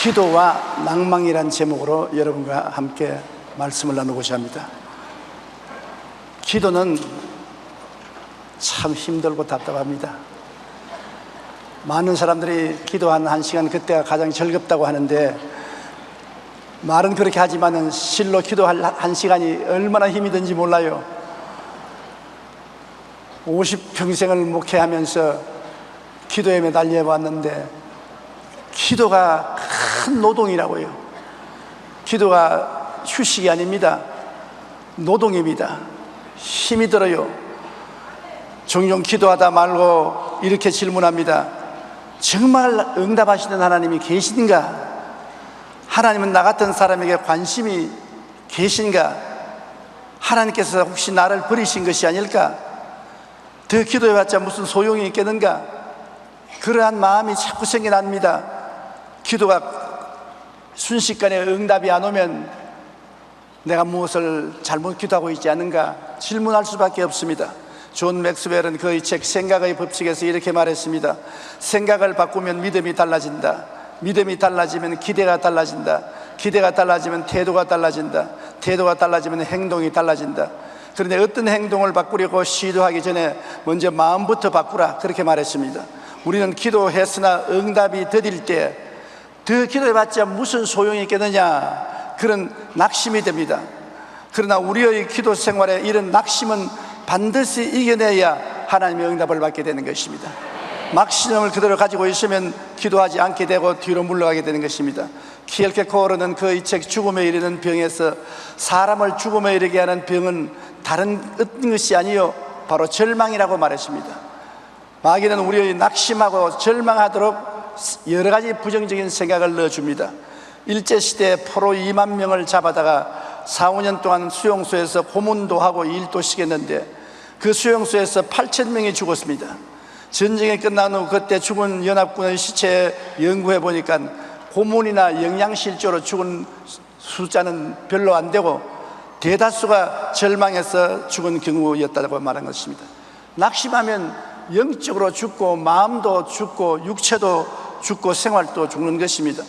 기도와 낭망이란 제목으로 여러분과 함께 말씀을 나누고자 합니다. 기도는 참 힘들고 답답합니다. 많은 사람들이 기도한 1시간 그때가 가장 즐겁다고 하는데, 말은 그렇게 하지만 실로 기도할 1시간이 얼마나 힘이 든지 몰라요. 50평생을 목회하면서 기도에 매달려 왔는데, 기도가 큰 노동이라고요. 기도가 휴식이 아닙니다. 노동입니다. 힘이 들어요. 종종 기도하다 말고 이렇게 질문합니다. 정말 응답하시는 하나님이 계신가? 하나님은 나 같은 사람에게 관심이 계신가? 하나님께서 혹시 나를 버리신 것이 아닐까? 더 기도해봤자 무슨 소용이 있겠는가? 그러한 마음이 자꾸 생겨납니다. 기도가 순식간에 응답이 안 오면 내가 무엇을 잘못 기도하고 있지 않은가 질문할 수밖에 없습니다. 존 맥스웰은 그의 책 생각의 법칙에서 이렇게 말했습니다. 생각을 바꾸면 믿음이 달라진다. 믿음이 달라지면 기대가 달라진다. 기대가 달라지면 태도가 달라진다. 태도가 달라지면 행동이 달라진다. 그런데 어떤 행동을 바꾸려고 시도하기 전에 먼저 마음부터 바꾸라, 그렇게 말했습니다. 우리는 기도했으나 응답이 더딜 때 더 기도해봤자 무슨 소용이 있겠느냐, 그런 낙심이 됩니다. 그러나 우리의 기도 생활에 이런 낙심은 반드시 이겨내야 하나님의 응답을 받게 되는 것입니다. 막신형을 그대로 가지고 있으면 기도하지 않게 되고 뒤로 물러가게 되는 것입니다. 키엘케코르는 그의 책 죽음에 이르는 병에서 사람을 죽음에 이르게 하는 병은 다른 어떤 것이 아니요 바로 절망이라고 말했습니다. 마귀는 우리의 낙심하고 절망하도록 여러 가지 부정적인 생각을 넣어줍니다. 일제시대에 포로 2만 명을 잡아다가 4, 5년 동안 수용소에서 고문도 하고 일도 시켰는데 그 수용소에서 8,000명이 죽었습니다. 전쟁이 끝난 후 그때 죽은 연합군의 시체 연구해 보니까 고문이나 영양실조로 죽은 숫자는 별로 안 되고 대다수가 절망해서 죽은 경우였다고 말한 것입니다. 낙심하면 영적으로 죽고 마음도 죽고 육체도 죽고 생활도 죽는 것입니다.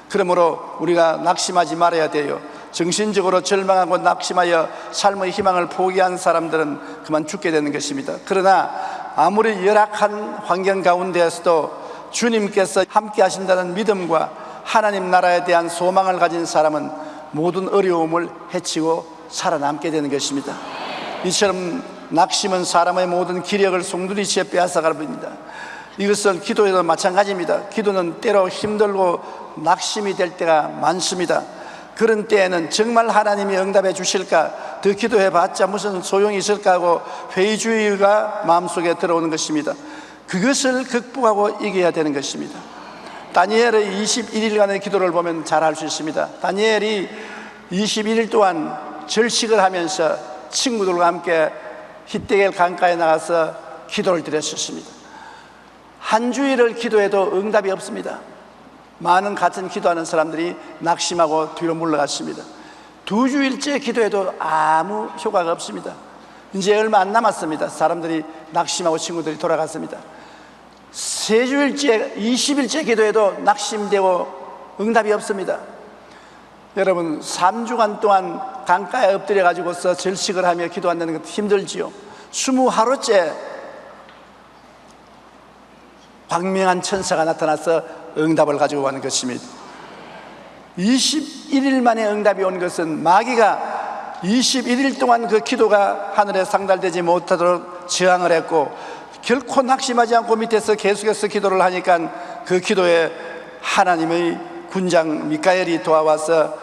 그러므로 우리가 낙심하지 말아야 돼요. 정신적으로 절망하고 낙심하여 삶의 희망을 포기한 사람들은 그만 죽게 되는 것입니다. 그러나 아무리 열악한 환경 가운데에서도 주님께서 함께 하신다는 믿음과 하나님 나라에 대한 소망을 가진 사람은 모든 어려움을 헤치고 살아남게 되는 것입니다. 이처럼 낙심은 사람의 모든 기력을 송두리째 빼앗아갑니다. 이것은 기도에도 마찬가지입니다. 기도는 때로 힘들고 낙심이 될 때가 많습니다. 그런 때에는 정말 하나님이 응답해 주실까, 더 기도해봤자 무슨 소용이 있을까 하고 회의주의가 마음속에 들어오는 것입니다. 그것을 극복하고 이겨야 되는 것입니다. 다니엘의 21일간의 기도를 보면 잘 알 수 있습니다. 다니엘이 21일 동안 절식을 하면서 친구들과 함께 히데겔 강가에 나가서 기도를 드렸었습니다. 한 주일을 기도해도 응답이 없습니다. 많은 같은 기도하는 사람들이 낙심하고 뒤로 물러갔습니다. 2주일째 기도해도 아무 효과가 없습니다. 이제 얼마 안 남았습니다. 사람들이 낙심하고 친구들이 돌아갔습니다. 3주일째 20일째 기도해도 낙심되고 응답이 없습니다. 여러분, 3주간 동안 강가에 엎드려 가지고서 절식을 하며 기도한다는 것도 힘들지요. 20하루째 광명한 천사가 나타나서 응답을 가지고 가는 것입니다. 21일 만에 응답이 온 것은 마귀가 21일 동안 그 기도가 하늘에 상달되지 못하도록 저항을 했고, 결코 낙심하지 않고 밑에서 계속해서 기도를 하니까 그 기도에 하나님의 군장 미카엘이 도와와서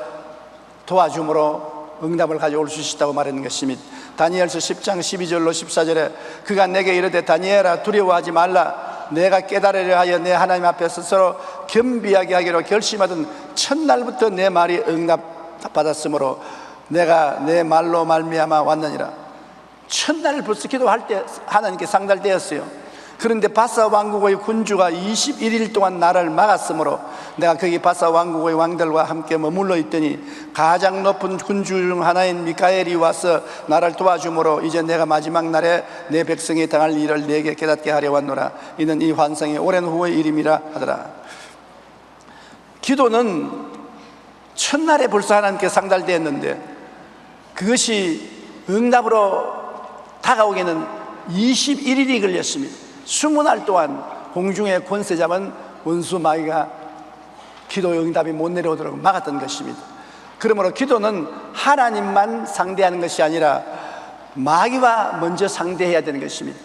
도와줌으로 응답을 가져올 수 있다고 말하는 것입니다. 다니엘서 10장 12절로 14절에 그가 내게 이르되 다니엘아 두려워하지 말라. 내가 깨달으려 하여 내 하나님 앞에 스스로 겸비하게 하기로 결심하던 첫날부터 내 말이 응답받았으므로 내가 내 말로 말미암아 왔느니라. 첫날 벌써 기도할 때 하나님께 상달되었어요. 그런데 바사 왕국의 군주가 21일 동안 나를 막았으므로 내가 거기 바사 왕국의 왕들과 함께 머물러 있더니 가장 높은 군주 중 하나인 미카엘이 와서 나를 도와주므로 이제 내가 마지막 날에 내 백성이 당할 일을 내게 깨닫게 하려 왔노라. 이는 이 환상이 오랜 후의 일임이라 하더라. 기도는 첫날에 벌써 하나님께 상달되었는데 그것이 응답으로 다가오기에는 21일이 걸렸습니다. 20날 동안 공중의 권세 잡은 원수 마귀가 기도의 응답이 못 내려오도록 막았던 것입니다. 그러므로 기도는 하나님만 상대하는 것이 아니라 마귀와 먼저 상대해야 되는 것입니다.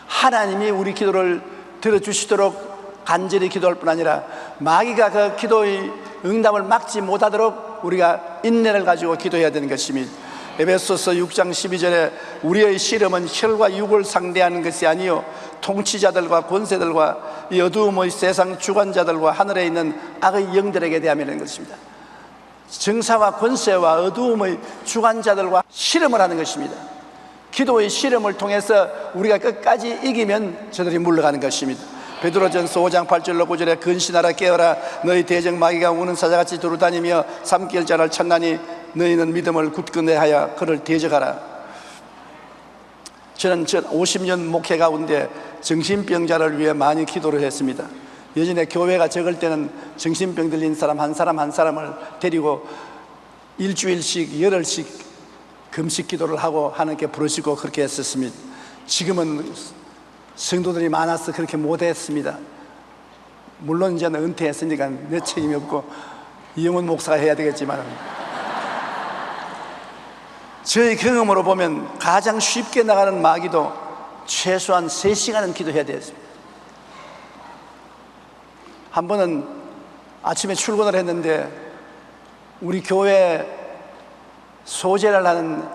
하나님이 우리 기도를 들어주시도록 간절히 기도할 뿐 아니라 마귀가 그 기도의 응답을 막지 못하도록 우리가 인내를 가지고 기도해야 되는 것입니다. 에베소서 6장 12절에 우리의 씨름은 혈과 육을 상대하는 것이 아니요 통치자들과 권세들과 이 어두움의 세상 주관자들과 하늘에 있는 악의 영들에게 대하는 것입니다. 정사와 권세와 어두움의 주관자들과 씨름을 하는 것입니다. 기도의 씨름을 통해서 우리가 끝까지 이기면 저들이 물러가는 것입니다. 베드로전서 5장 8절로 9절에 근신하라 깨어라 너희 대적 마귀가 우는 사자같이 두루다니며 삼킬 자를 찾나니 너희는 믿음을 굳건히 하여 그를 대적하라. 저는 50년 목회 가운데 정신병자를 위해 많이 기도를 했습니다. 예전에 교회가 적을 때는 정신병 들린 사람 한 사람을 데리고 일주일씩 열흘씩 금식 기도를 하고 하나님께 부르시고 그렇게 했었습니다. 지금은 성도들이 많아서 그렇게 못했습니다. 물론 이제는 은퇴했으니까 내 책임이 없고 이영훈 목사가 해야 되겠지만 저희 경험으로 보면 가장 쉽게 나가는 마귀도 최소한 3시간은 기도해야 되었습니다. 한 번은 아침에 출근을 했는데 우리 교회 소재를 하는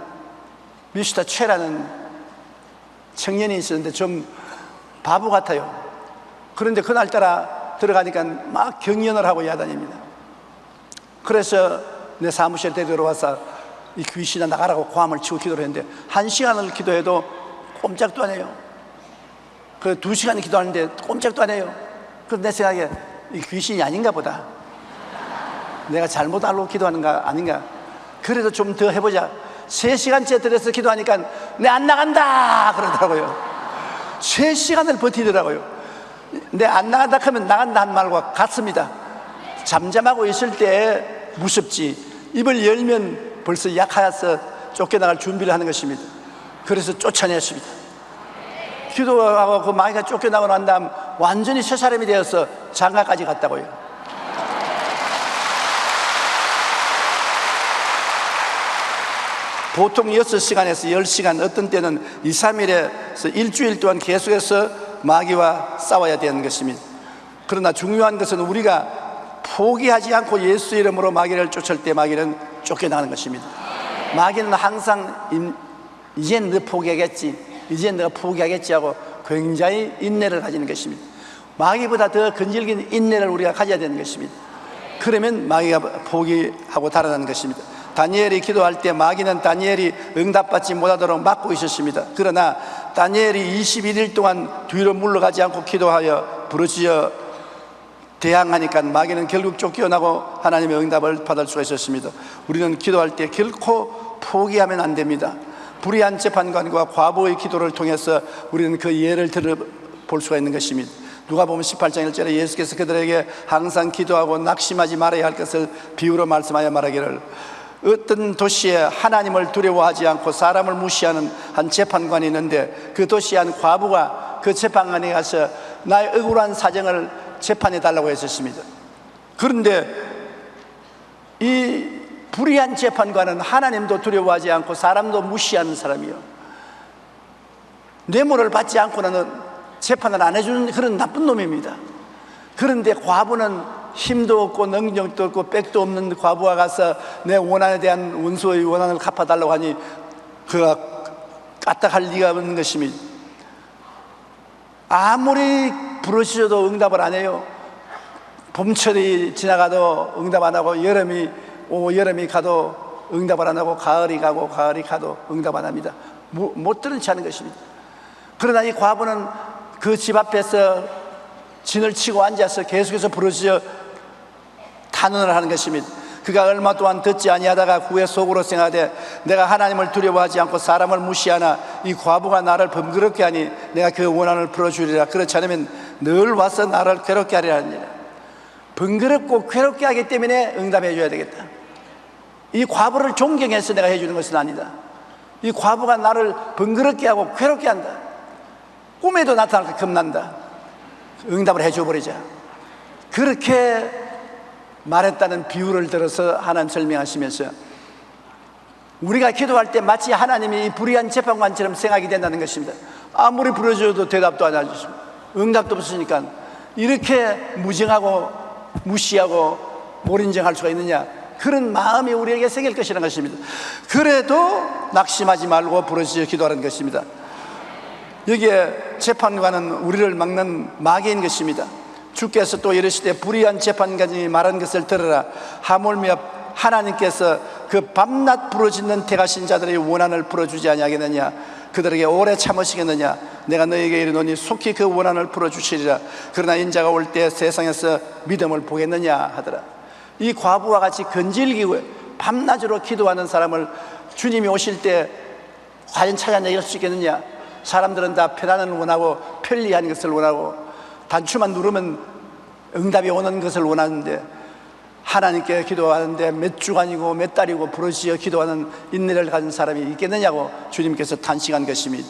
미스터 최라는 청년이 있었는데 좀 바보 같아요. 그런데 그날따라 들어가니까 막 경연을 하고 야단입니다. 그래서 내 사무실에 들어와서 이 귀신아 나가라고 고함을 치고 기도를 했는데 1시간을 기도해도 꼼짝도 안 해요. 그 2시간 기도하는데 꼼짝도 안 해요. 그래서 내 생각에 이 귀신이 아닌가 보다. 내가 잘못 알고 기도하는가 아닌가. 그래도 좀 더 해보자. 3시간째 들어서 기도하니까 내 안 나간다 그러더라고요. 3시간을 버티더라고요. 내 안 나간다 하면 나간다 한 말과 같습니다. 잠잠하고 있을 때 무섭지 입을 열면 벌써 약하여서 쫓겨나갈 준비를 하는 것입니다. 그래서 쫓아냈습니다. 기도하고 그 마귀가 쫓겨나고 난 다음 완전히 새 사람이 되어서 장가까지 갔다고요. 보통 6시간에서 10시간, 어떤 때는 2, 3일에서 일주일 동안 계속해서 마귀와 싸워야 되는 것입니다. 그러나 중요한 것은 우리가 포기하지 않고 예수 이름으로 마귀를 쫓을 때 마귀는 쫓겨나가는 것입니다. 마귀는 항상 이젠 너 포기하겠지, 이젠 너가 포기하겠지 하고 굉장히 인내를 가지는 것입니다. 마귀보다 더 근질긴 인내를 우리가 가져야 되는 것입니다. 그러면 마귀가 포기하고 달아나는 것입니다. 다니엘이 기도할 때 마귀는 다니엘이 응답받지 못하도록 막고 있었습니다. 그러나 다니엘이 21일 동안 뒤로 물러가지 않고 기도하여 부르짖어 대항하니까 마귀는 결국 쫓겨나고 하나님의 응답을 받을 수가 있었습니다. 우리는 기도할 때 결코 포기하면 안 됩니다. 불의한 재판관과 과부의 기도를 통해서 우리는 그 예를 들어볼 수가 있는 것입니다. 누가복음 18장 1절에 예수께서 그들에게 항상 기도하고 낙심하지 말아야 할 것을 비유로 말씀하여 말하기를 어떤 도시에 하나님을 두려워하지 않고 사람을 무시하는 한 재판관이 있는데 그 도시에 한 과부가 그 재판관에 가서 나의 억울한 사정을 재판해 달라고 했었습니다. 그런데 이 불의한 재판관은 하나님도 두려워하지 않고 사람도 무시하는 사람이요, 뇌물을 받지 않고는 재판을 안 해주는 그런 나쁜 놈입니다. 그런데 과부는 힘도 없고 능력도 없고 백도 없는 과부가 가서 내 원한에 대한 원수의 원한을 갚아달라고 하니 그가 까딱할 리가 없는 것입니다. 아무리 부르짖어도 응답을 안 해요. 봄철이 지나가도 응답 안 하고 여름이 가도 응답을 안 하고 가을이 가도 응답 안 합니다. 못 들은 채 하는 것입니다. 그러나 이 과부는 그 집 앞에서 진을 치고 앉아서 계속해서 부르짖어 탄원을 하는 것입니다. 그가 얼마 동안 듣지 아니하다가 후에 속으로 생각하되 내가 하나님을 두려워하지 않고 사람을 무시하나 이 과부가 나를 번거롭게 하니 내가 그 원한을 풀어주리라. 그렇지 않으면 늘 와서 나를 괴롭게 하리라 하니라. 번거롭고 괴롭게 하기 때문에 응답해 줘야 되겠다. 이 과부를 존경해서 내가 해주는 것은 아니다. 이 과부가 나를 번거롭게 하고 괴롭게 한다. 꿈에도 나타날 때 겁난다. 응답을 해줘 버리자. 그렇게 말했다는 비유를 들어서 하나님 설명하시면서 우리가 기도할 때 마치 하나님이 불의한 재판관처럼 생각이 된다는 것입니다. 아무리 부르짖어도 대답도 안 해주시고 응답도 없으니까 이렇게 무정하고 무시하고 몰인정할 수가 있느냐, 그런 마음이 우리에게 생길 것이라는 것입니다. 그래도 낙심하지 말고 부르짖어 기도하는 것입니다. 여기에 재판관은 우리를 막는 마귀인 것입니다. 주께서 또 이르시되 불의한 재판관이 말한 것을 들으라. 하물며 하나님께서 그 밤낮 부르짖는 택하신 자들의 원한을 풀어주지 아니하겠느냐. 그들에게 오래 참으시겠느냐. 내가 너에게 이르노니 속히 그 원한을 풀어주시리라. 그러나 인자가 올 때 세상에서 믿음을 보겠느냐 하더라. 이 과부와 같이 건질기고 밤낮으로 기도하는 사람을 주님이 오실 때 과연 찾아내길 수 있겠느냐. 사람들은 다 편안을 원하고 편리한 것을 원하고 단추만 누르면 응답이 오는 것을 원하는데, 하나님께 기도하는데 몇 주간이고 몇 달이고 부르짖어 기도하는 인내를 가진 사람이 있겠느냐고 주님께서 탄식한 것입니다.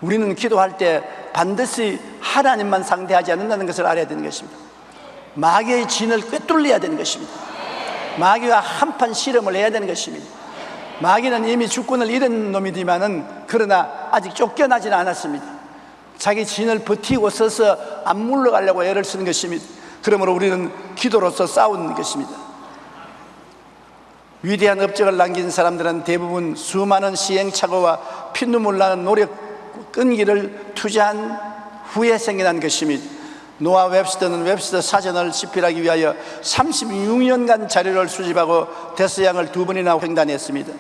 우리는 기도할 때 반드시 하나님만 상대하지 않는다는 것을 알아야 되는 것입니다. 마귀의 진을 꿰뚫려야 되는 것입니다. 마귀와 한판 실험을 해야 되는 것입니다. 마귀는 이미 주권을 잃은 놈이지만은 그러나 아직 쫓겨나지는 않았습니다. 자기 진을 버티고 서서 안 물러가려고 애를 쓰는 것입니다. 그러므로 우리는 기도로서 싸우는 것입니다. 위대한 업적을 남긴 사람들은 대부분 수많은 시행착오와 피눈물 나는 노력 끈기를 투자한 후에 생겨난 것입니다. 노아 웹스터는 웹스터 사전을 집필하기 위하여 36년간 자료를 수집하고 데스양을 2번이나 횡단했습니다.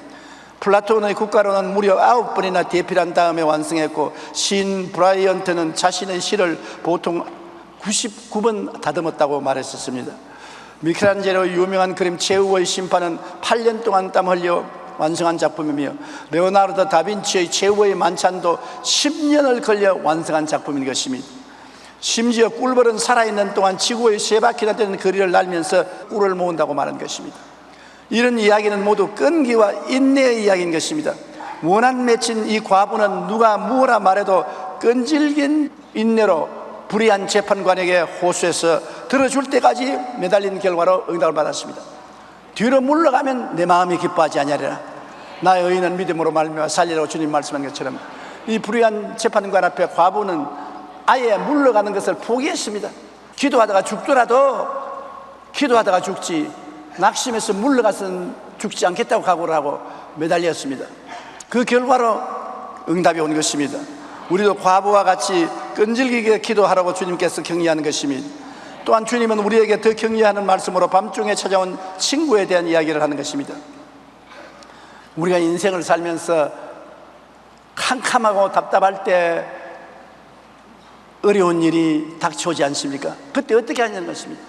플라톤의 국가론은 무려 9번이나 대필한 다음에 완성했고, 시인 브라이언트는 자신의 시를 보통 99번 다듬었다고 말했었습니다. 미켈란젤로의 유명한 그림 최후의 심판은 8년 동안 땀 흘려 완성한 작품이며, 레오나르도 다빈치의 최후의 만찬도 10년을 걸려 완성한 작품인 것입니다. 심지어 꿀벌은 살아있는 동안 지구의 3바퀴나 되는 거리를 날면서 꿀을 모은다고 말한 것입니다. 이런 이야기는 모두 끈기와 인내의 이야기인 것입니다. 원한 맺힌 이 과부는 누가 무엇라 말해도 끈질긴 인내로 불의한 재판관에게 호소해서 들어줄 때까지 매달린 결과로 응답을 받았습니다. 뒤로 물러가면 내 마음이 기뻐하지 아니하리라. 나의 의인은 믿음으로 말미암아 살리라고 주님 말씀한 것처럼, 이 불의한 재판관 앞에 과부는 아예 물러가는 것을 포기했습니다. 기도하다가 죽지 낙심해서 물러가서는 죽지 않겠다고 각오를 하고 매달렸습니다. 그 결과로 응답이 온 것입니다. 우리도 과부와 같이 끈질기게 기도하라고 주님께서 격려하는 것입니다. 또한 주님은 우리에게 더 격려하는 말씀으로 밤중에 찾아온 친구에 대한 이야기를 하는 것입니다. 우리가 인생을 살면서 캄캄하고 답답할 때 어려운 일이 닥쳐오지 않습니까? 그때 어떻게 하냐는 것입니다.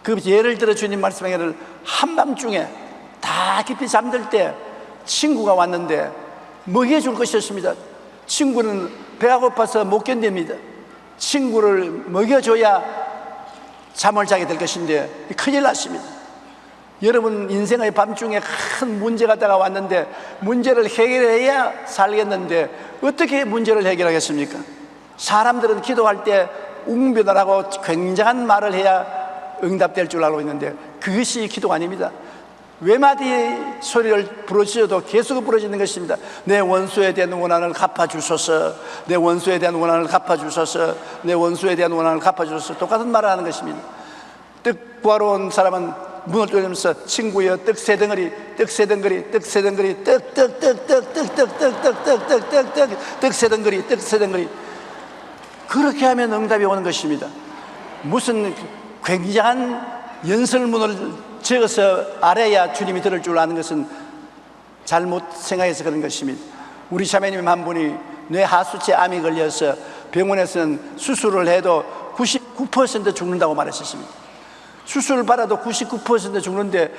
그 예를 들어 주님 말씀하기를 한밤중에 다 깊이 잠들 때 친구가 왔는데 먹여줄 것이었습니다. 친구는 배가 고파서 못 견딥니다. 친구를 먹여줘야 잠을 자게 될 것인데 큰일 났습니다. 여러분 인생의 밤중에 큰 문제가 다가왔는데 문제를 해결해야 살겠는데 어떻게 문제를 해결하겠습니까? 사람들은 기도할 때 웅변을 하고 굉장한 말을 해야 응답될 줄 알고 있는데 그것이 기도가 아닙니다. 외마디 소리를 부르짖어도 계속 부르짖는 것입니다. 내 원수에 대한 원한을 갚아주소서, 내 원수에 대한 원한을 갚아주소서, 내 원수에 대한 원한을 갚아주소서. 똑같은 말을 하는 것입니다. 떡 구하러 온 사람은 문을 돌리면서 친구여 떡세덩어리 떡세덩어리 떡세덩어리 떡떡떡떡떡떡떡떡떡떡떡떡 떡세덩어리 떡세덩어리, 그렇게 하면 응답이 오는 것입니다. 무슨 굉장한 연설문을 적어서 알아야 주님이 들을 줄 아는 것은 잘못 생각해서 그런 것입니다. 우리 자매님 한 분이 뇌 하수체 암이 걸려서 병원에서는 수술을 해도 99% 죽는다고 말했었습니다. 수술을 받아도 99% 죽는데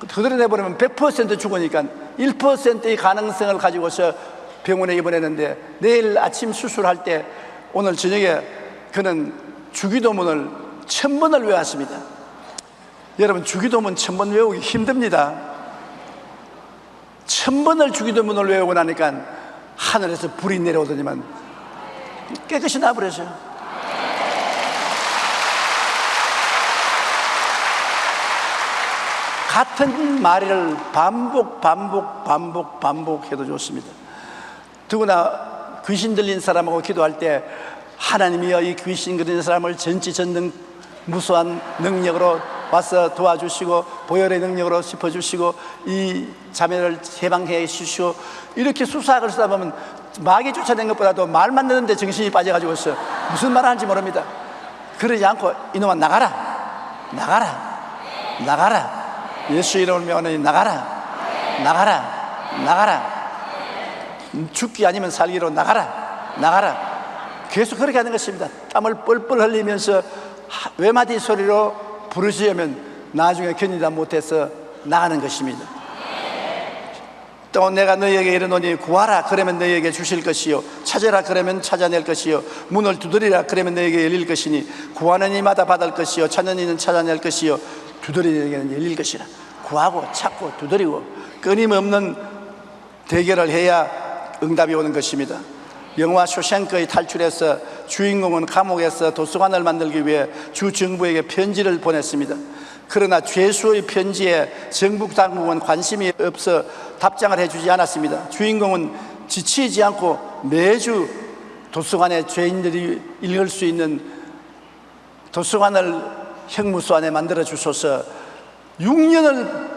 그들어내버리면 100% 죽으니까 1%의 가능성을 가지고서 병원에 입원했는데 내일 아침 수술할 때 오늘 저녁에 그는 주기도문을 1000번을 외웠습니다. 여러분, 주기도문 1000번 외우기 힘듭니다. 1000번을 주기도문을 외우고 나니까 하늘에서 불이 내려오더니만 깨끗이 나버렸어요. 같은 말을 반복해도 좋습니다. 더구나 귀신 들린 사람하고 기도할 때 하나님이여 이 귀신 들린 사람을 전지전능 무수한 능력으로 와서 도와주시고 보혈의 능력으로 짚어주시고 이 자매를 해방해 주시오, 이렇게 수사학을 쓰다 보면 마귀 쫓아낸 것보다도 말만 듣는데 정신이 빠져가지고 있어요. 무슨 말 하는지 모릅니다. 그러지 않고 이놈아 나가라, 나가라, 나가라, 예수 이름을 명하노니 나가라, 나가라, 나가라, 죽기 아니면 살기로 나가라, 나가라. 계속 그렇게 하는 것입니다. 땀을 뻘뻘 흘리면서 외마디 소리로 부르시려면 나중에 견디다 못해서 나가는 것입니다. 또 내가 너희에게 이르노니 구하라 그러면 너희에게 주실 것이요, 찾으라 그러면 찾아낼 것이요, 문을 두드리라 그러면 너희에게 열릴 것이니 구하는 이마다 받을 것이요, 찾는 이는 찾아낼 것이요, 두드리는 이에게는 열릴 것이라. 구하고 찾고 두드리고 끊임없는 대결을 해야 응답이 오는 것입니다. 영화 쇼생크의 탈출에서 주인공은 감옥에서 도서관을 만들기 위해 주 정부에게 편지를 보냈습니다. 그러나 죄수의 편지에 정부 당국은 관심이 없어 답장을 해주지 않았습니다. 주인공은 지치지 않고 매주 도서관에 죄인들이 읽을 수 있는 도서관을 형무소 안에 만들어 주소서 6년을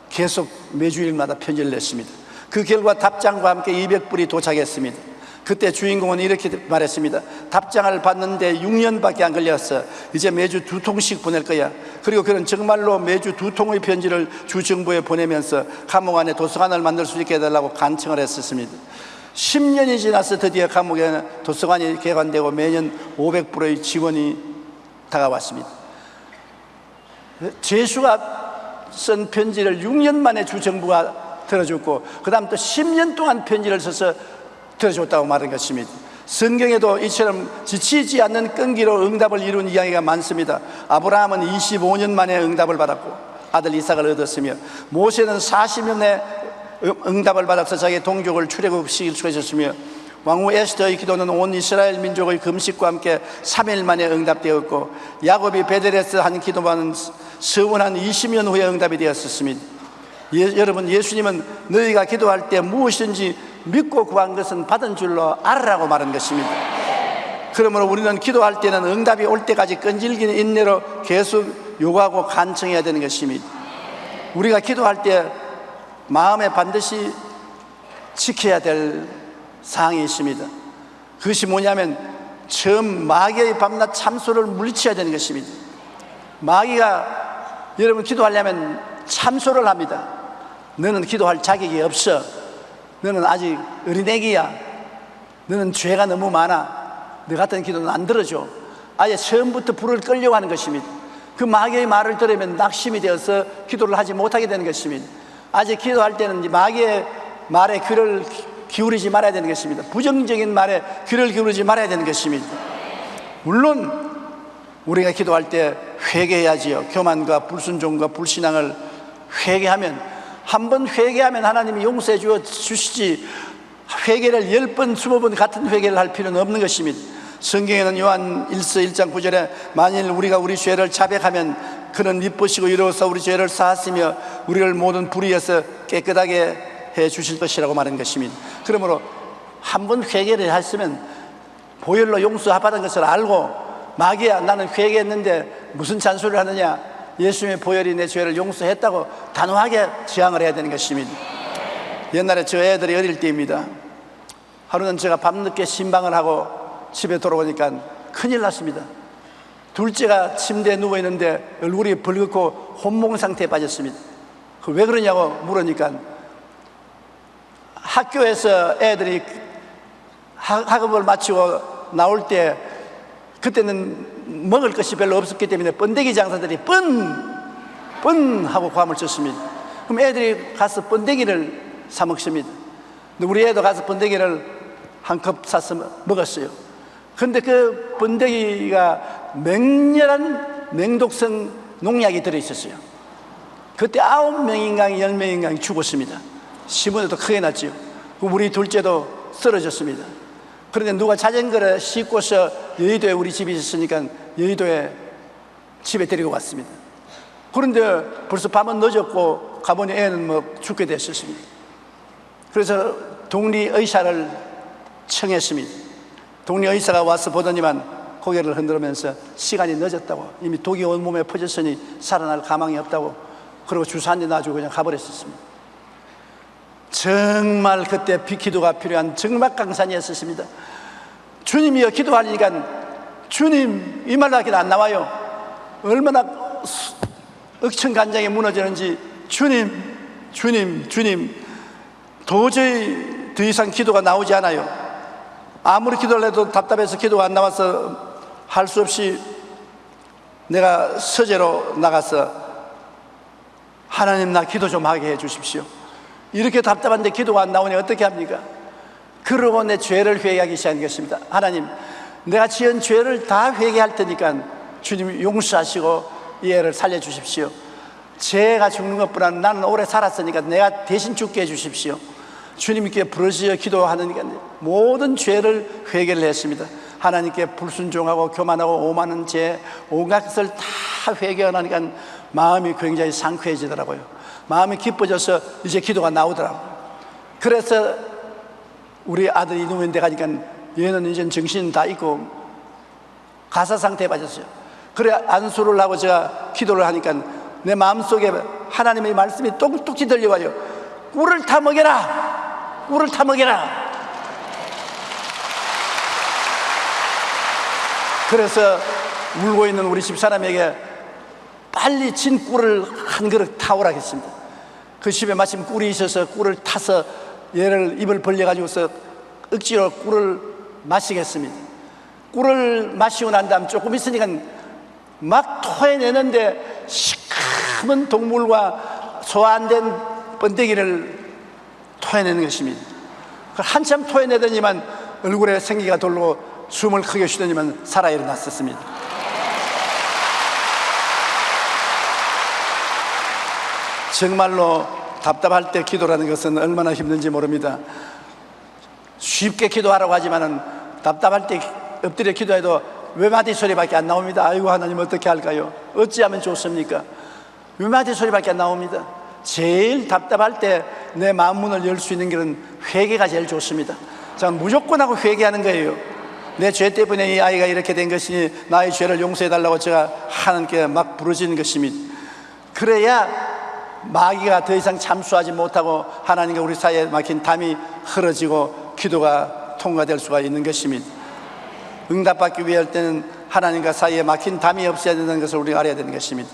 계속 매주일마다 편지를 냈습니다. 그 결과 답장과 함께 200불이 도착했습니다. 그때 주인공은 이렇게 말했습니다. 답장을 받는데 6년밖에 안 걸렸어. 이제 매주 2통씩 보낼 거야. 그리고 그는 정말로 매주 2통의 편지를 주 정부에 보내면서 감옥 안에 도서관을 만들 수 있게 해달라고 간청을 했었습니다. 10년이 지나서 드디어 감옥에 도서관이 개관되고 매년 500불의 지원이 다가왔습니다. 죄수가 쓴 편지를 6년 만에 주 정부가 들어줬고, 그 다음 또 10년 동안 편지를 써서 들어줬다고 말한 것입니다. 성경에도 이처럼 지치지 않는 끈기로 응답을 이룬 이야기가 많습니다. 아브라함은 25년 만에 응답을 받았고 아들 이삭을 얻었으며, 모세는 40년에 응답을 받아서 자기의 동족을 출애굽시킬 수 있었으며, 왕후 에스더의 기도는 온 이스라엘 민족의 금식과 함께 3일 만에 응답되었고, 야곱이 베델에서 한 기도만은 서원한 20년 후에 응답이 되었습니다. 여러분, 예수님은 너희가 기도할 때 무엇인지 믿고 구한 것은 받은 줄로 알으라고 말한 것입니다. 그러므로 우리는 기도할 때는 응답이 올 때까지 끈질긴 인내로 계속 요구하고 간청해야 되는 것입니다. 우리가 기도할 때 마음에 반드시 지켜야 될 사항이 있습니다. 그것이 뭐냐면 처음 마귀의 밤낮 참소를 물리쳐야 되는 것입니다. 마귀가 여러분 기도하려면 참소를 합니다. 너는 기도할 자격이 없어. 너는 아직 어린애기야. 너는 죄가 너무 많아. 너 같은 기도는 안 들어줘. 아예 처음부터 불을 끌려고 하는 것입니다. 그 마귀의 말을 들으면 낙심이 되어서 기도를 하지 못하게 되는 것입니다. 아직 기도할 때는 마귀의 말에 귀를 기울이지 말아야 되는 것입니다. 부정적인 말에 귀를 기울이지 말아야 되는 것입니다. 물론 우리가 기도할 때 회개해야지요. 교만과 불순종과 불신앙을 회개하면, 한번 회개하면 하나님이 용서해 주시지, 회개를 10번 20번 같은 회개를 할 필요는 없는 것입니다. 성경에는 요한 1서 1장 9절에 만일 우리가 우리 죄를 자백하면 그는 미쁘시고 이로써 우리 죄를 사하시며 우리를 모든 불의에서 깨끗하게 해 주실 것이라고 말한 것입니다. 그러므로 한번 회개를 했으면 보혈로 용서받은 것을 알고, 마귀야 나는 회개했는데 무슨 잔소리를 하느냐, 예수님의 보혈이 내 죄를 용서했다고 단호하게 저항을 해야 되는 것입니다. 옛날에 저 애들이 어릴 때입니다. 하루는 제가 밤늦게 신방을 하고 집에 돌아오니까 큰일 났습니다. 둘째가 침대에 누워있는데 얼굴이 붉고 혼몽 상태에 빠졌습니다. 왜 그러냐고 물으니까 학교에서 애들이 학업을 마치고 나올 때 그때는 먹을 것이 별로 없었기 때문에 번데기 장사들이 뻔 하고 고함을 쳤습니다. 그럼 애들이 가서 번데기를 사 먹습니다. 근데 우리 애도 가서 번데기를 한 컵 사서 먹었어요. 근데 그 번데기가 맹렬한 맹독성 농약이 들어있었어요. 그때 9명인가 10명인가 죽었습니다. 시문에도 크게 났지요. 우리 둘째도 쓰러졌습니다. 그런데 누가 자전거를 싣고서 여의도에 우리 집이 있었으니까 여의도에 집에 데리고 왔습니다. 그런데 벌써 밤은 늦었고 가보니 애는 뭐 죽게 됐었습니다. 그래서 독립의사를 청했습니다. 독립의사가 와서 보더니만 고개를 흔들면서 시간이 늦었다고, 이미 독이 온몸에 퍼졌으니 살아날 가망이 없다고, 그리고 주사 한 대 놔주고 그냥 가버렸었습니다. 정말 그때 기도가 필요한 정말 강산이었습니다. 주님이여 기도하니까 주님 이 말밖에 안 나와요. 얼마나 억천간장이 무너지는지 주님 주님 주님, 도저히 더 이상 기도가 나오지 않아요. 아무리 기도를 해도 답답해서 기도가 안 나와서 할 수 없이 내가 서재로 나가서 하나님 나 기도 좀 하게 해 주십시오. 이렇게 답답한데 기도가 안 나오니 어떻게 합니까? 그러고 내 죄를 회개하기 시작한 것입니다. 하나님, 내가 지은 죄를 다 회개할 테니까 주님 용서하시고 이 애를 살려주십시오. 죄가 죽는 것보다 나는 오래 살았으니까 내가 대신 죽게 해주십시오. 주님께 부르짖어 기도하니까 모든 죄를 회개를 했습니다. 하나님께 불순종하고 교만하고 오만한 죄 온갖 것을 다 회개하니까 마음이 굉장히 상쾌해지더라고요. 마음이 기뻐져서 이제 기도가 나오더라고요. 그래서 우리 아들이 누워있는데 가니까 얘는 이제 정신 다 있고 가사 상태에 빠졌어요. 그래 안수를 하고 제가 기도를 하니까 내 마음속에 하나님의 말씀이 똑똑히 들려와요. 꿀을 타 먹여라, 꿀을 타 먹여라. 그래서 울고 있는 우리 집사람에게 빨리 진 꿀을 한 그릇 타오라 했습니다. 그 집에 마침 꿀이 있어서 꿀을 타서 얘를 입을 벌려가지고서 억지로 꿀을 마시겠습니다. 꿀을 마시고 난 다음 조금 있으니까 막 토해내는데 시커먼 동물과 소화 안 된 번데기를 토해내는 것입니다. 한참 토해내더니만 얼굴에 생기가 돌고 숨을 크게 쉬더니만 살아 일어났었습니다. 정말로 답답할 때 기도라는 것은 얼마나 힘든지 모릅니다. 쉽게 기도하라고 하지만은 답답할 때 엎드려 기도해도 외마디 소리밖에 안 나옵니다. 아이고 하나님 어떻게 할까요? 어찌하면 좋습니까? 외마디 소리밖에 안 나옵니다. 제일 답답할 때 내 마음 문을 열 수 있는 길은 회개가 제일 좋습니다. 자, 무조건 하고 회개하는 거예요. 내 죄 때문에 이 아이가 이렇게 된 것이니 나의 죄를 용서해 달라고 제가 하나님께 막 부르짖는 것입니다. 그래야 마귀가 더 이상 참수하지 못하고 하나님과 우리 사이에 막힌 담이 흐려지고 기도가 통과될 수가 있는 것입니다. 응답받기 위할 때는 하나님과 사이에 막힌 담이 없어야 된다는 것을 우리가 알아야 되는 것입니다.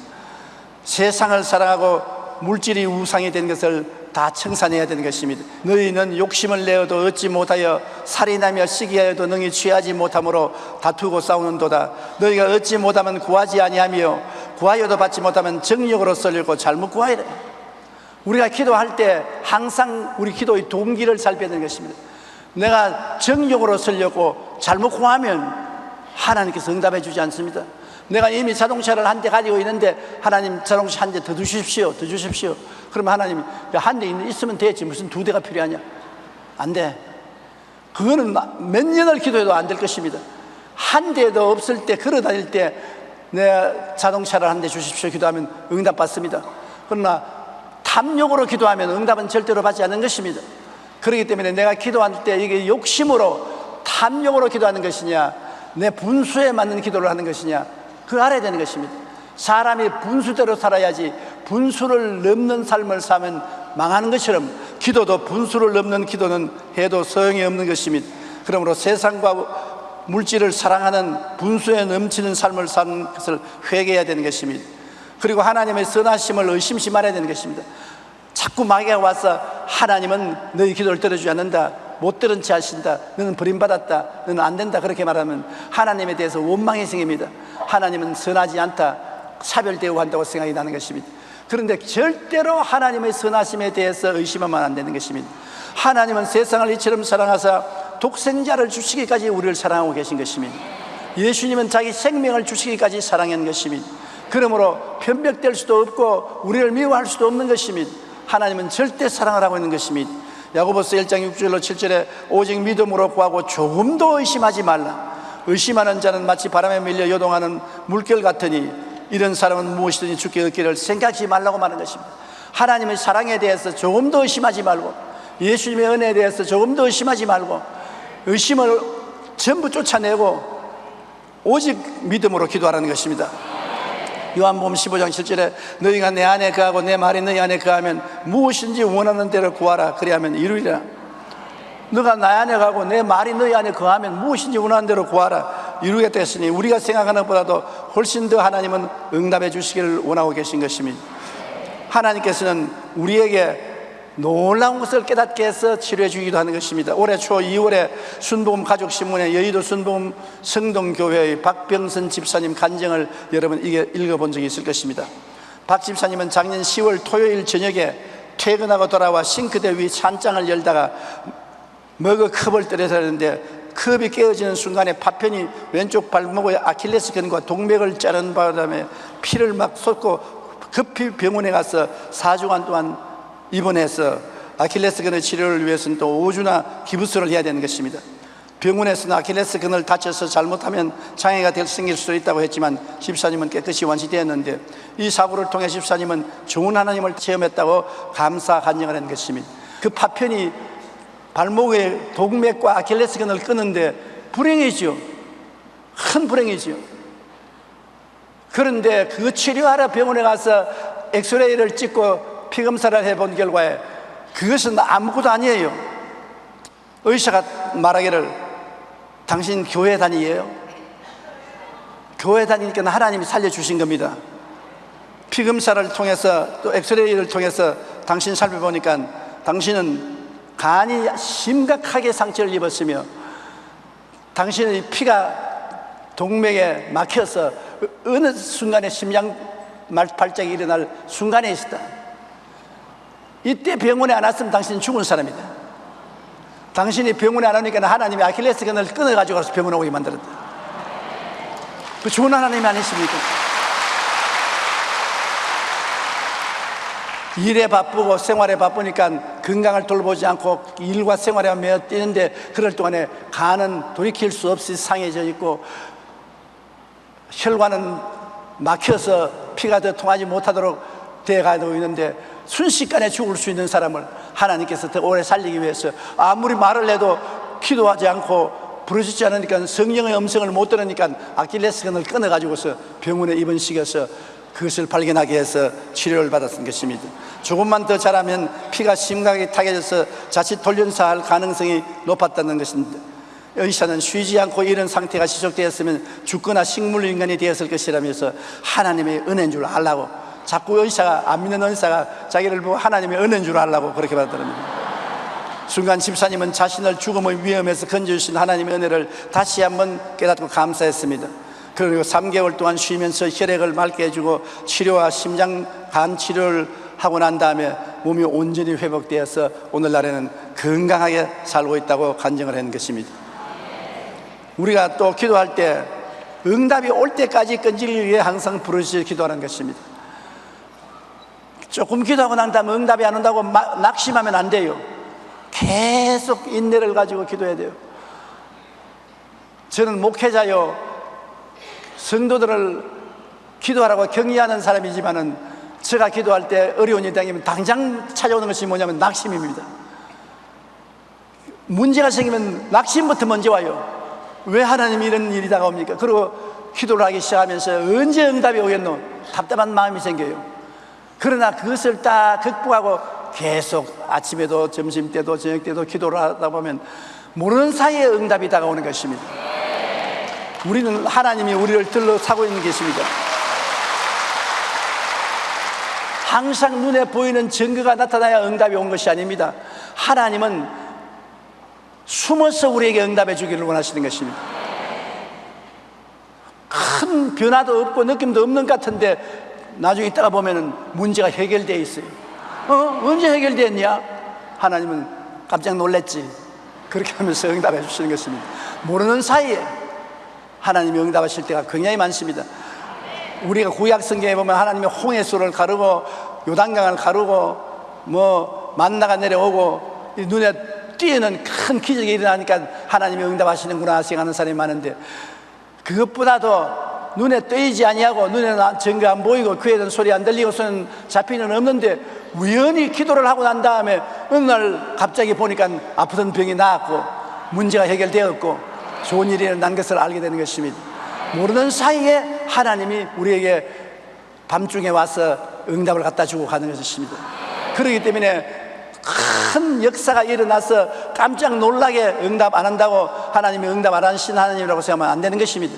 세상을 사랑하고 물질이 우상이 된 것을 다 청산해야 되는 것입니다. 너희는 욕심을 내어도 얻지 못하여 살인하며 시기하여도 능히 취하지 못함으로 다투고 싸우는도다. 너희가 얻지 못하면 구하지 아니하며 구하여도 받지 못하면 정욕으로 썰리고 잘못 구하이래. 우리가 기도할 때 항상 우리 기도의 동기를 살펴야 되는 것입니다. 내가 정욕으로 썰렸고 잘못 구하면 하나님께서 응답해 주지 않습니다. 내가 이미 자동차를 한 대 가지고 있는데 하나님 자동차 한 대 더 주십시오, 더 주십시오. 그러면 하나님이 한 대 있으면 되지 무슨 두 대가 필요하냐? 안 돼. 그거는 몇 년을 기도해도 안 될 것입니다. 한 대도 없을 때 걸어 다닐 때 내 자동차를 한 대 주십시오 기도하면 응답받습니다. 그러나 탐욕으로 기도하면 응답은 절대로 받지 않는 것입니다. 그렇기 때문에 내가 기도할 때 이게 욕심으로 탐욕으로 기도하는 것이냐 내 분수에 맞는 기도를 하는 것이냐 그걸 알아야 되는 것입니다. 사람이 분수대로 살아야지 분수를 넘는 삶을 사면 망하는 것처럼 기도도 분수를 넘는 기도는 해도 소용이 없는 것입니다. 그러므로 세상과 물질을 사랑하는 분수에 넘치는 삶을 사는 것을 회개해야 되는 것입니다. 그리고 하나님의 선하심을 의심치 말아야 되는 것입니다. 자꾸 마귀가 와서 하나님은 너희 기도를 들어주지 않는다, 못 들은 채 하신다, 너는 버림받았다, 너는 안 된다 그렇게 말하면 하나님에 대해서 원망이 생깁니다. 하나님은 선하지 않다, 차별 대우한다고 생각이 나는 것입니다. 그런데 절대로 하나님의 선하심에 대해서 의심하면 안 되는 것입니다. 하나님은 세상을 이처럼 사랑하사 독생자를 주시기까지 우리를 사랑하고 계신 것입니다. 예수님은 자기 생명을 주시기까지 사랑한 것입니다. 그러므로 편벽될 수도 없고 우리를 미워할 수도 없는 것입니다. 하나님은 절대 사랑을 하고 있는 것입니다. 야고보서 1장 6절로 7절에 오직 믿음으로 구하고 조금도 의심하지 말라. 의심하는 자는 마치 바람에 밀려 요동하는 물결 같으니 이런 사람은 무엇이든지 죽게 얻기를 생각지 말라고 말하는 것입니다. 하나님의 사랑에 대해서 조금도 의심하지 말고, 예수님의 은혜에 대해서 조금도 의심하지 말고, 의심을 전부 쫓아내고 오직 믿음으로 기도하라는 것입니다. 요한복음 15장 7절에 너희가 내 안에 거하고 내 말이 너희 안에 거하면 무엇인지 원하는 대로 구하라. 그리하면 이루리라. 너가 나 안에 가고 내 말이 너희 안에 거하면 무엇인지 원하는 대로 구하라. 이루겠다 했으니 우리가 생각하는 것보다도 훨씬 더 하나님은 응답해 주시기를 원하고 계신 것입니다. 하나님께서는 우리에게 놀라운 것을 깨닫게 해서 치료해 주기도 하는 것입니다. 올해 초 2월에 순복음 가족신문에 여의도 순복음 성동교회의 박병선 집사님 간증을 여러분 읽어본 적이 있을 것입니다. 박 집사님은 작년 10월 토요일 저녁에 퇴근하고 돌아와 싱크대 위 찬장을 열다가 머그컵을 떨어져 했는데 컵이 깨어지는 순간에 파편이 왼쪽 발목의 아킬레스건과 동맥을 자른 바람에 피를 막 쏟고 급히 병원에 가서 4주간 동안 입원해서 아킬레스건의 치료를 위해서는 또 5주나 기부스를 해야 되는 것입니다. 병원에서는 아킬레스건을 다쳐서 잘못하면 장애가 생길 수도 있다고 했지만 집사님은 깨끗이 완치되었는데 이 사고를 통해 집사님은 좋은 하나님을 체험했다고 감사 간증을 한 것입니다. 그 파편이 발목의 동맥과 아킬레스건을 끊는데 불행이죠. 큰 불행이죠. 그런데 그 치료하러 병원에 가서 엑스레이를 찍고 피검사를 해본 결과에 그것은 아무것도 아니에요. 의사가 말하기를 당신 교회 다니에요? 교회 다니니까 하나님이 살려주신 겁니다. 피검사를 통해서 또 엑스레이를 통해서 당신 살펴보니까 당신은 간이 심각하게 상처를 입었으며 당신의 피가 동맥에 막혀서 어느 순간에 심장 발작이 일어날 순간에 있었다. 이때 병원에 안 왔으면 당신은 죽은 사람이다. 당신이 병원에 안 오니까 하나님이 아킬레스건을 끊어가지고 가서 병원에 오게 만들었다. 그 좋은 하나님이 아니십니까? 일에 바쁘고 생활에 바쁘니까 건강을 돌보지 않고 일과 생활에 매어 뛰는데 그럴 동안에 간은 돌이킬 수 없이 상해져 있고 혈관은 막혀서 피가 더 통하지 못하도록 되어가고 있는데 순식간에 죽을 수 있는 사람을 하나님께서 더 오래 살리기 위해서 아무리 말을 해도 기도하지 않고 부르짖지 않으니까 성령의 음성을 못 들으니까 아킬레스건을 끊어가지고서 병원에 입원시켜서 그것을 발견하게 해서 치료를 받았던 것입니다. 조금만 더 자라면 피가 심각하게 타개져서 자칫 돌연사할 가능성이 높았다는 것입니다. 의사는 쉬지 않고 이런 상태가 지속되었으면 죽거나 식물인간이 되었을 것이라면서 하나님의 은혜인 줄 알라고 자꾸 의사가, 안 믿는 의사가 자기를 보고 하나님의 은혜인 줄 알라고 그렇게 받더랍니다. 순간 집사님은 자신을 죽음의 위험에서 건져주신 하나님의 은혜를 다시 한번 깨닫고 감사했습니다. 그리고 3개월 동안 쉬면서 혈액을 맑게 해주고 치료와 심장 간 치료를 하고 난 다음에 몸이 온전히 회복되어서 오늘날에는 건강하게 살고 있다고 간증을 한 것입니다. 우리가 또 기도할 때 응답이 올 때까지 끈질기게 위해 항상 부르짖어 기도하는 것입니다. 조금 기도하고 난 다음에 응답이 안 온다고 낙심하면 안 돼요. 계속 인내를 가지고 기도해야 돼요. 저는 목회자요, 성도들을 기도하라고 격려하는 사람이지만은 제가 기도할 때 어려운 일이 생기면 당장 찾아오는 것이 뭐냐면 낙심입니다. 문제가 생기면 낙심부터 먼저 와요. 왜 하나님이 이런 일이 다가옵니까? 그리고 기도를 하기 시작하면서 언제 응답이 오겠노? 답답한 마음이 생겨요. 그러나 그것을 다 극복하고 계속 아침에도 점심때도 저녁때도 기도를 하다 보면 모르는 사이에 응답이 다가오는 것입니다. 우리는 하나님이 우리를 둘러싸고 있는 것입니다. 항상 눈에 보이는 증거가 나타나야 응답이 온 것이 아닙니다. 하나님은 숨어서 우리에게 응답해 주기를 원하시는 것입니다. 큰 변화도 없고 느낌도 없는 것 같은데 나중에 있다가 보면은 문제가 해결되어 있어요. 언제 해결됐냐? 하나님은 깜짝 놀랐지. 그렇게 하면서 응답해 주시는 것입니다. 모르는 사이에 하나님이 응답하실 때가 굉장히 많습니다. 우리가 구약 성경에 보면 하나님이 홍해수를 가르고 요단강을 가르고 뭐 만나가 내려오고 눈에 띄는 큰 기적이 일어나니까 하나님이 응답하시는구나 생각하는 사람이 많은데, 그것보다도 눈에 띄지 아니하고 눈에 증거 안 보이고 귀에 든 소리 안 들리고 손은 잡히는 없는데 우연히 기도를 하고 난 다음에 어느 날 갑자기 보니까 아프던 병이 나았고 문제가 해결되었고 좋은 일이 난 것을 알게 되는 것입니다. 모르는 사이에 하나님이 우리에게 밤중에 와서 응답을 갖다 주고 가는 것입니다. 그렇기 때문에 큰 역사가 일어나서 깜짝 놀라게 응답 안 한다고 하나님이 응답 안 하신 하나님이라고 생각하면 안 되는 것입니다.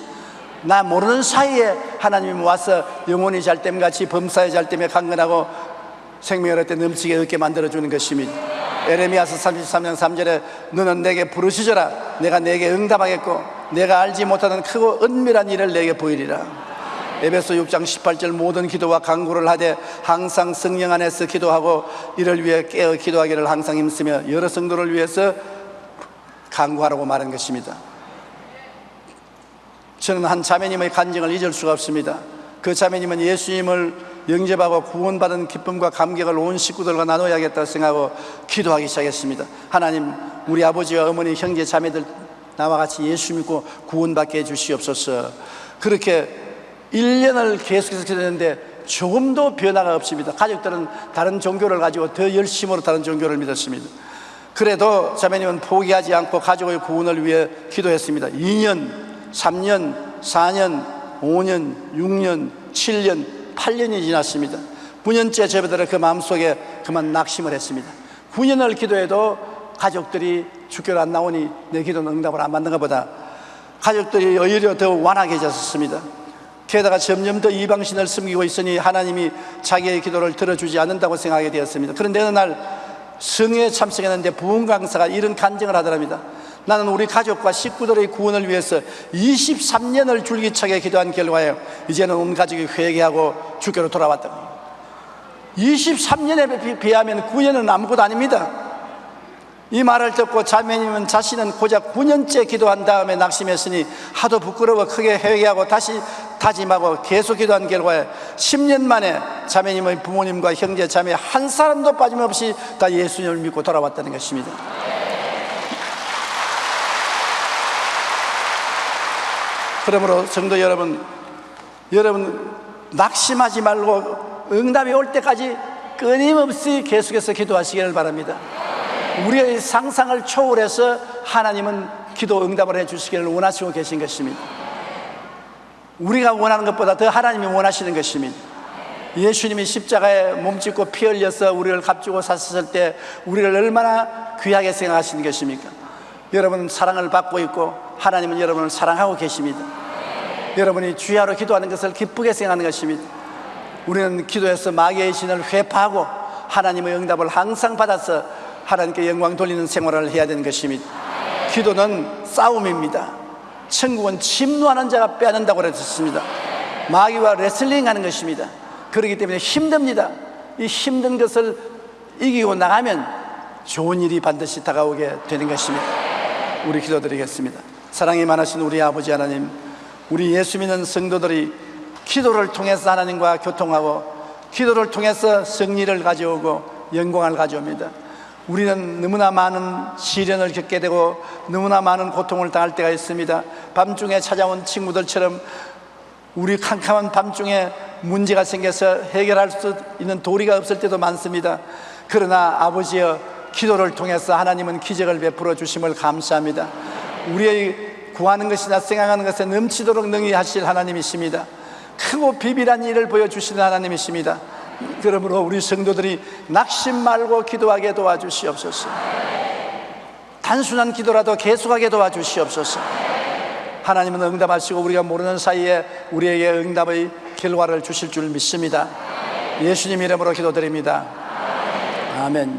나 모르는 사이에 하나님이 와서 영혼이 잘됨같이 범사의 잘됨에 강건하고 생명을 얻게 넘치게 얻게 만들어주는 것입니다. 에레미야서 33장 3절에 너는 내게 부르짖어라 내가 내게 응답하겠고 내가 알지 못하는 크고 은밀한 일을 내게 보이리라. 에베소 6장 18절 모든 기도와 간구를 하되 항상 성령 안에서 기도하고 이를 위해 깨어 기도하기를 항상 힘쓰며 여러 성도를 위해서 간구하라고 말한 것입니다. 저는 한 자매님의 간증을 잊을 수가 없습니다. 그 자매님은 예수님을 영접하고 구원받은 기쁨과 감격을 온 식구들과 나눠야겠다고 생각하고 기도하기 시작했습니다. 하나님, 우리 아버지와 어머니, 형제, 자매들 나와 같이 예수 믿고 구원받게 해주시옵소서. 그렇게 1년을 계속해서 기도했는데 조금도 변화가 없습니다. 가족들은 다른 종교를 가지고 더 열심으로 다른 종교를 믿었습니다. 그래도 자매님은 포기하지 않고 가족의 구원을 위해 기도했습니다. 2년, 3년, 4년, 5년, 6년, 7년, 8년이 지났습니다. 9년째 저희들은 그 마음속에 그만 낙심을 했습니다. 9년을 기도해도 가족들이 주교를 안 나오니 내 기도는 응답을 안 받는 것보다 가족들이 오히려 더 완악해졌습니다. 게다가 점점 더 이방신을 섬기고 있으니 하나님이 자기의 기도를 들어주지 않는다고 생각하게 되었습니다. 그런데 어느 날 성회에 참석했는데 부흥 강사가 이런 간증을 하더랍니다. 나는 우리 가족과 식구들의 구원을 위해서 23년을 줄기차게 기도한 결과에 이제는 온 가족이 회개하고 주교로 돌아왔다고. 23년에 비하면 9년은 아무것도 아닙니다. 이 말을 듣고 자매님은 자신은 고작 9년째 기도한 다음에 낙심했으니 하도 부끄러워 크게 회개하고 다시 다짐하고 계속 기도한 결과에 10년 만에 자매님의 부모님과 형제 자매 한 사람도 빠짐없이 다 예수님을 믿고 돌아왔다는 것입니다. 그러므로 성도 여러분 낙심하지 말고 응답이 올 때까지 끊임없이 계속해서 기도하시기를 바랍니다. 우리의 상상을 초월해서 하나님은 기도 응답을 해주시기를 원하시고 계신 것입니다. 우리가 원하는 것보다 더 하나님이 원하시는 것입니다. 예수님이 십자가에 몸짓고 피 흘려서 우리를 값주고 사셨을 때 우리를 얼마나 귀하게 생각하시는 것입니까? 여러분은 사랑을 받고 있고 하나님은 여러분을 사랑하고 계십니다. 여러분이 주야로 기도하는 것을 기쁘게 생각하는 것입니다. 우리는 기도해서 마귀의 신을 회파하고 하나님의 응답을 항상 받아서 하나님께 영광 돌리는 생활을 해야 되는 것입니다. 기도는 싸움입니다. 천국은 침노하는 자가 빼앗는다고 그랬습니다. 마귀와 레슬링하는 것입니다. 그렇기 때문에 힘듭니다. 이 힘든 것을 이기고 나가면 좋은 일이 반드시 다가오게 되는 것입니다. 우리 기도드리겠습니다. 사랑이 많으신 우리 아버지 하나님, 우리 예수 믿는 성도들이 기도를 통해서 하나님과 교통하고 기도를 통해서 승리를 가져오고 영광을 가져옵니다. 우리는 너무나 많은 시련을 겪게 되고 너무나 많은 고통을 당할 때가 있습니다. 밤중에 찾아온 친구들처럼 우리 캄캄한 밤중에 문제가 생겨서 해결할 수 있는 도리가 없을 때도 많습니다. 그러나 아버지여, 기도를 통해서 하나님은 기적을 베풀어 주심을 감사합니다. 우리의 구하는 것이나 생각하는 것에 넘치도록 능히 하실 하나님이십니다. 크고 비밀한 일을 보여주시는 하나님이십니다. 그러므로 우리 성도들이 낙심 말고 기도하게 도와주시옵소서. 단순한 기도라도 계속하게 도와주시옵소서. 하나님은 응답하시고 우리가 모르는 사이에 우리에게 응답의 결과를 주실 줄 믿습니다. 예수님 이름으로 기도드립니다. 아멘.